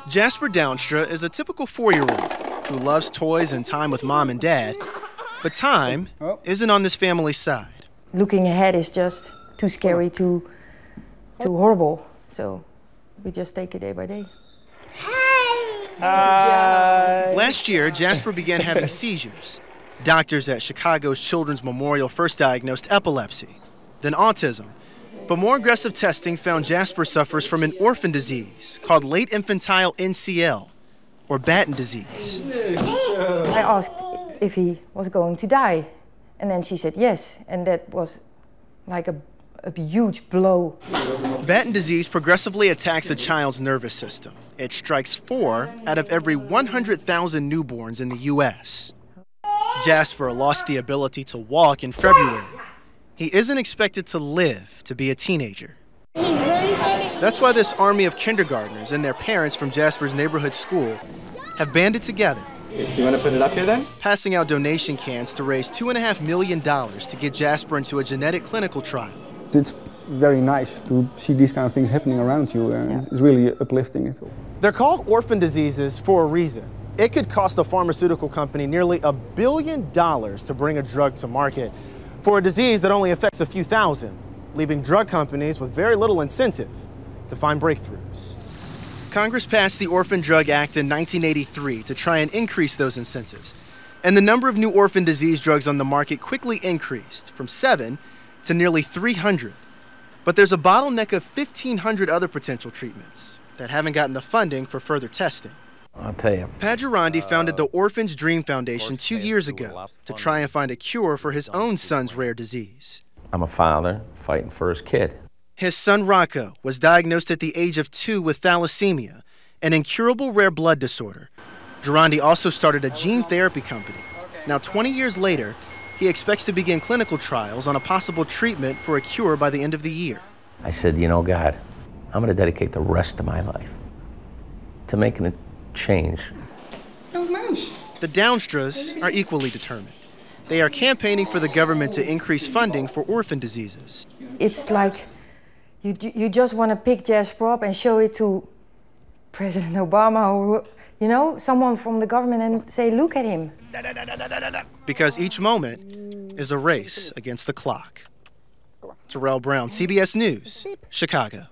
Jasper Downstra is a typical 4-year-old who loves toys and time with mom and dad, but time isn't on this family's side. Looking ahead is just too scary, too horrible. So we just take it day by day. Hi. Last year, Jasper began having seizures. Doctors at Chicago's Children's Memorial first diagnosed epilepsy, then autism. But more aggressive testing found Jasper suffers from an orphan disease called late infantile NCL, or Batten disease. I asked if he was going to die, and then she said yes, and that was like a huge blow. Batten disease progressively attacks a child's nervous system. It strikes 4 out of every 100,000 newborns in the U.S. Jasper lost the ability to walk in February. He isn't expected to live to be a teenager. That's why this army of kindergartners and their parents from Jasper's neighborhood school have banded together. Do you want to put it up here then? Passing out donation cans to raise $2.5 million to get Jasper into a genetic clinical trial. It's very nice to see these kind of things happening around you. It's really uplifting. They're called orphan diseases for a reason. It could cost a pharmaceutical company nearly $1 billion to bring a drug to market for a disease that only affects a few thousand, leaving drug companies with very little incentive to find breakthroughs. Congress passed the Orphan Drug Act in 1983 to try and increase those incentives, and the number of new orphan disease drugs on the market quickly increased from 7 to nearly 300. But there's a bottleneck of 1,500 other potential treatments that haven't gotten the funding for further testing. I'll tell you. Padgerandi founded the Orphan's Dream Foundation 2 years ago to try and find a cure for his own son's rare disease. I'm a father fighting for his kid. His son Rocco was diagnosed at the age of 2 with thalassemia, an incurable rare blood disorder. Gerandi also started a gene therapy company. Now, 20 years later, he expects to begin clinical trials on a possible treatment for a cure by the end of the year. I said, you know, God, I'm going to dedicate the rest of my life to making a change. The Downstras are equally determined. They are campaigning for the government to increase funding for orphan diseases. It's like you just want to pick Jasper up and show it to President Obama or, you know, someone from the government and say, look at him. Because each moment is a race against the clock. Terrell Brown, CBS News, Chicago.